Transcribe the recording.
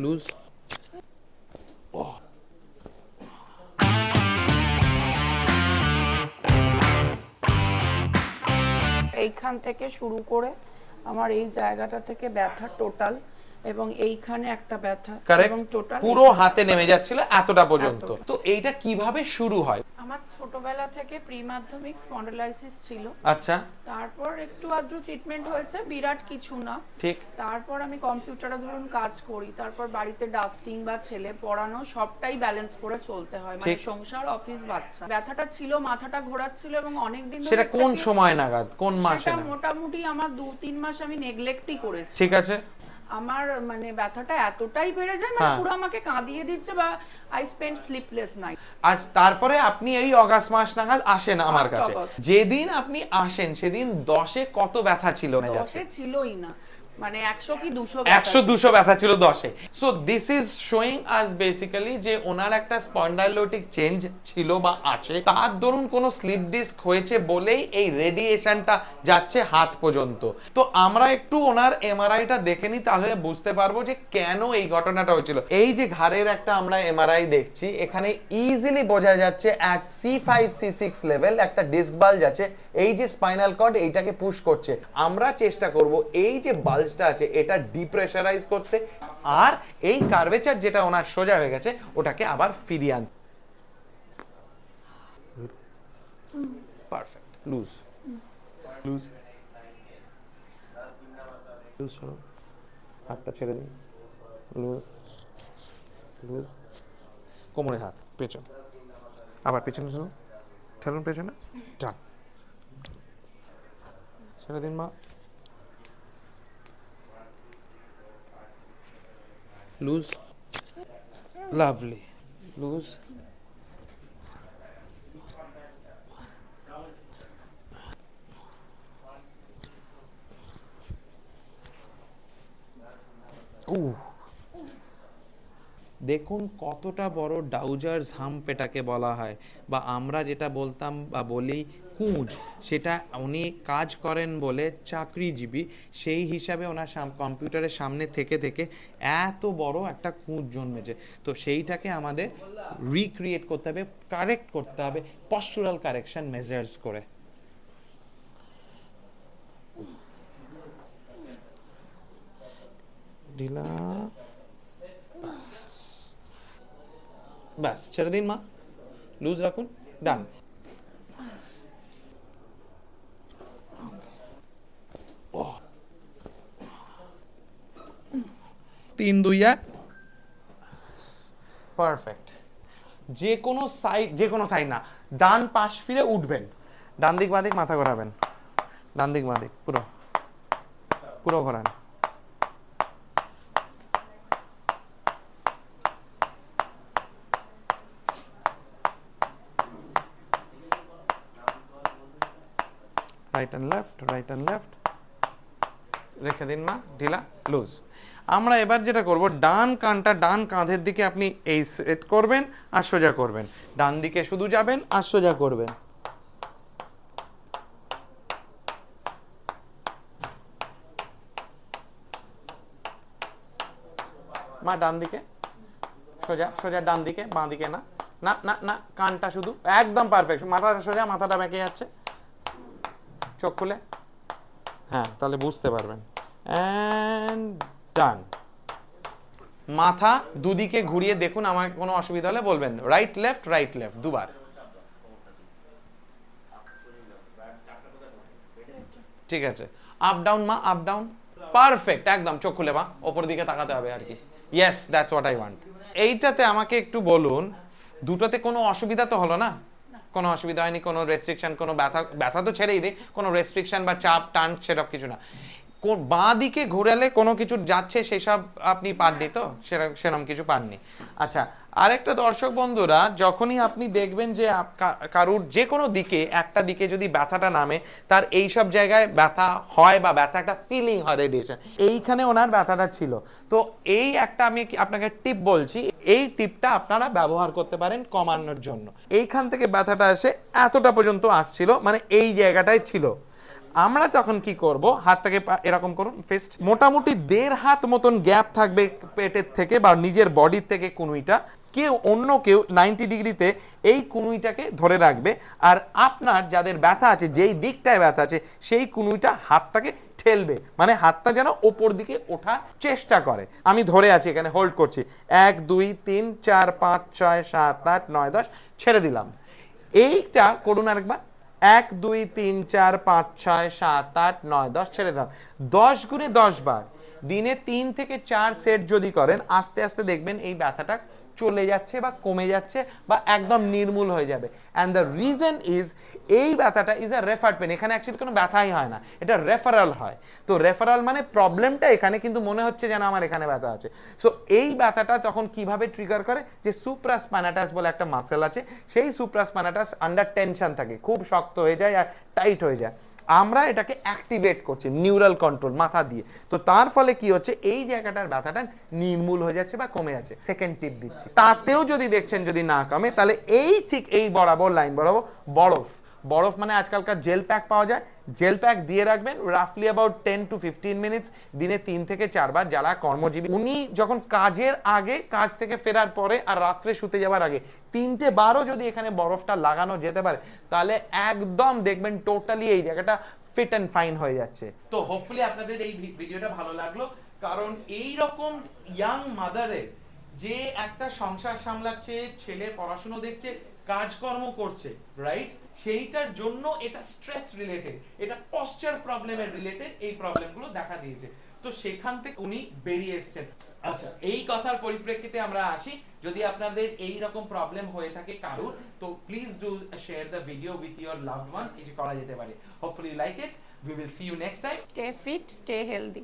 Loose. এইখান থেকে শুরু করে আমার এই জায়গাটা থেকে ব্যথা টোটাল, এবং এইখানে একটা ব্যথা এবং টোটাল পুরো হাতে নেমে যাচ্ছিল এতটা পর্যন্ত। তো এইটা কিভাবে শুরু হয়? আমার ছোটবেলা থেকে প্রি মাধ্যমিক স্পন্ডিলাইসিস ছিল। আচ্ছা। তারপর একটু আদ্র ট্রিটমেন্ট হয়েছে, বিরাট কিছু না। ঠিক। তারপর আমি কম্পিউটারে ধরুন কাজ করি, তারপর বাড়িতে ডাস্টিং বা ছেলে পড়ানো সবটাই ব্যালেন্স করে চলতে হয়, মানে সংসার, অফিস, বাচ্চা। ব্যথাটা ছিল, মাথাটা ঘোরাচ্ছিল এবং অনেক দিন ধরে। সেটা কোন সময় নাগাদ, কোন মাসে? সেটা মোটামুটি আমার 2-3 মাস আমি নেগলেক্টই করেছি। ঠিক আছে। আমার মানে ব্যথাটা এতটাই বেড়ে যায়, মানে পুরো আমাকে কাঁদিয়ে দিচ্ছে, বা আই স্পেন্ড স্লিপলেস নাইট। আর তারপরে আপনি এই অগাস্ট মাস নাগাদ আসেন আমার কাছে। যেদিন আপনি আসেন সেদিন 10-এ কত ব্যথা ছিল? 10-এ ছিলই না, মানে 100 কি 200 100-200 ব্যথা ছিল 10-এ। So this is showing us basically যে ওনার একটা স্পন্ডাইলোটিক চেঞ্জ ছিল বা আছে, তার দরুন কোনো স্লিপ ডিস্ক হয়েছে বলেই এই রেডিয়েশনটা যাচ্ছে হাত পর্যন্ত। তো আমরা একটু ওনার এমআরআইটা দেখে নিই, তাহলে বুঝতে পারবো যে কেন এই ঘটনাটা হয়েছিল। এই যে ঘাড়ের একটা আমরা এমআরআই দেখছি, এখানে ইজিলি বোঝা যাচ্ছে অ্যাট C5 C6 লেভেল একটা ডিস্ক বাল্জ আছে। এই যে স্পাইনাল কর্ড এইটাকে পুশ করছে। আমরা চেষ্টা করব এই যে বাল্জটা আছে এটা ডিপ্রেসারাইজ করতে, আর এই কার্ভেচার যেটা ওনার সোজা হয়ে গেছে ওটাকে আবার ফিরিয়ে আনতে। পারফেক্ট। লুজ লুজ লুজ, হাতটা ছেড়ে দিন। লুজ লুজ, কোমরে হাত, পেছন, আবার পেছনে ঠেলুন, ঠেলুন পেছনে, টান, ছেড়ে দিন মা। লুজ, লাভলি, লুজ, দেখুন কতটা বড় ডাউজার্স হাম্প এটাকে বলা হয়, বা আমরা যেটা বলতাম বা বলি কুঁজ, সেটা উনি কাজ করেন বলে চাকরিজীবী, সেই হিসাবে ওনার কম্পিউটারের সামনে থেকে থেকে এত বড় একটা কুঁজ জন্মেছে। তো সেইটাকে আমাদের রিক্রিয়েট করতে হবে, কারেক্ট করতে হবে পশ্চুরাল কারেকশন মেজার্স করে। ঢিলা, ব্যাস ছেড়ে দিন মা, লুজ রাখুন, ডান। 3-2-1, পারফেক্ট। যে কোনো সাইড না, ডান পাশ ফিরে উঠবেন, ডান দিক বাঁ দিক মাথা ঘোরাবেন, ডান দিক বাঁ দিক পুরো পুরো ঘোরান। রাইট অ্যান্ড লেফট, রেখে দিন মা, ঢিলা, লুজ। আমরা এবার যেটা করব, ডান কানটা ডান কাঁধের দিকে আপনি এই সেট করবেন আর সোজা করবেন, ডান দিকে শুধু যাবেন আর সোজা করবেন। মা ডান দিকে, সোজা সোজা ডান দিকে, বাঁ দিকে না, না না না, কানটা শুধু, একদম পারফেক্ট। মাথাটা সোজা, মাথাটা বেঁকে যাচ্ছে, চোখ খুলে, হ্যাঁ তাহলে বুঝতে পারবেন। অ্যান্ড ডান। মাথা দুদিকে ঘুরিয়ে দেখুন, আমার কোনো অসুবিধা হলে বলবেন। রাইট লেফট দুবার। ঠিক আছে, আপ ডাউন মা, আপ ডাউন, পারফেক্ট, একদম চোখ খুলে মা, ওপর দিকে তাকাতে হবে আর কি। Yes, that's what I want. এইটাতে আমাকে একটু বলুন, দুটোতে কোনো অসুবিধা তো হলো না? কোনো অসুবিধা হয়নি, কোনো রেস্ট্রিকশন, কোনো ব্যথা তো ছেড়েই দিই, কোনো রেস্ট্রিকশন বা চাপ টান সেসব কিছু না? বাঁ দিকে ঘোরালে কোনো কিছু যাচ্ছে সেসব আপনি পাননি তো? সেরকম কিছু পাননি। আচ্ছা, আরেকটা দর্শক বন্ধুরা, যখনই আপনি দেখবেন যে কারুর যে কোনো দিকে একটা দিকে যদি ব্যথাটা নামে, তার এই সব জায়গায় ব্যথা হয় বা ব্যথা একটা ফিলিং হয়, রেডিয়েশন, এইখানে ওনার ব্যথাটা ছিল। তো এই একটা আমি আপনাকে টিপ বলছি, এই টিপটা আপনারা ব্যবহার করতে পারেন কমানোর জন্য। এইখান থেকে ব্যথাটা এসে এতটা পর্যন্ত আসছিল, মানে এই জায়গাটায় ছিল, আমরা তখন কি করব, হাতটাকে এরকম করুন, ফিস্ট মোটামুটি 1.5 হাত মতন গ্যাপ থাকবে পেটের থেকে বা নিজের বডির থেকে কুনুইটা। কেউ অন্য কেউ 90 ডিগ্রিতে এই কুনুইটাকে ধরে রাখবে, আর আপনার যাদের ব্যথা আছে, যেই দিকটায় ব্যথা আছে সেই কুনুইটা হাতটাকে ঠেলবে, মানে হাতটা যেন ওপর দিকে ওঠার চেষ্টা করে। আমি ধরে আছি এখানে, হোল্ড করছি, 1 2 3 4 5 6 7 8 9 10, ছেড়ে দিলাম। এইটা করুন আরেকবার, 1 2 3 4 5 6 7 8 9 10, ছেড়ে দিলাম। 10 গুণে 10 বার দিনে 3 থেকে 4 সেট যদি করেন, আস্তে আস্তে দেখবেন এই ব্যথাটা চলে যাচ্ছে বা কমে যাচ্ছে বা একদম নির্মূল হয়ে যাবে। অ্যান্ড দ্য রিজন ইজ, এই ব্যথাটা ইজ আ রেফার্ড পেন। এখানে অ্যাকচুয়ালি কোনো ব্যথাই হয় না, এটা রেফারাল হয়। তো রেফারাল মানে প্রবলেমটা এখানে, কিন্তু মনে হচ্ছে যেন আমার এখানে ব্যথা আছে। সো এই ব্যথাটা তখন কিভাবে ট্রিগার করে, যে সুপ্রাস্পাইনাটাস বলে একটা মাসেল আছে, সেই সুপ্রাস্পাইনাটাস আন্ডার টেনশন থাকে, খুব শক্ত হয়ে যায় আর টাইট হয়ে যায়। আমরা এটাকে অ্যাক্টিভেট করছি নিউরাল কন্ট্রোল মাথা দিয়ে। তো তার ফলে কি হচ্ছে, এই জায়গাটার ব্যথাটা নির্মূল হয়ে যাচ্ছে বা কমে যাচ্ছে। সেকেন্ড টিপ দিচ্ছি, তাতেও যদি দেখছেন যদি না কমে, তাহলে এই ঠিক এই বরাবর লাইন বরাবর বরফ মানে আজকালকার জেল প্যাক পাওয়া যায়, জেল প্যাক দিয়ে রাখবেন রাফলি অ্যাবাউট 10 to 15 মিনিটস, দিনে 3 থেকে 4 বার। যারা কর্মজীবী, উনি যখন কাজের আগে, কাজ থেকে ফেরার পরে আর রাত্রে শুতে যাওয়ার আগে 3টে বারও যদি এখানে বরফটা লাগানো যেতে পারে, তাহলে একদম দেখবেন টোটালি এই জায়গাটা ফিট অ্যান্ড ফাইন হয়ে যাচ্ছে। তো হোপফুলি আপনাদের এই ভিডিওটা ভালো লাগলো, কারণ এই রকম ইয়াং মাদারে যে একটা সংসার সামলাচ্ছে, ছেলে পড়াশোনা দেখছে, কাজকর্ম করছে, রাইট, সেইটার জন্য এটা স্ট্রেস রিলেটেড, এটা পশ্চার প্রবলেমের রিলেটেড, এই প্রবলেমগুলো দেখা দিয়েছে। তো সেখান থেকে উনি বেরিয়ে এসেছেন। আচ্ছা, এই কথার পরিপ্রেক্ষিতে আমরা আসি, যদি আপনাদের এই রকম প্রবলেম হয়ে থাকে কারুর, তো please do share the video with your loved ones. এটা করা যেতে পারে। Hopefully you like it. We will see you next time. Stay fit, stay healthy.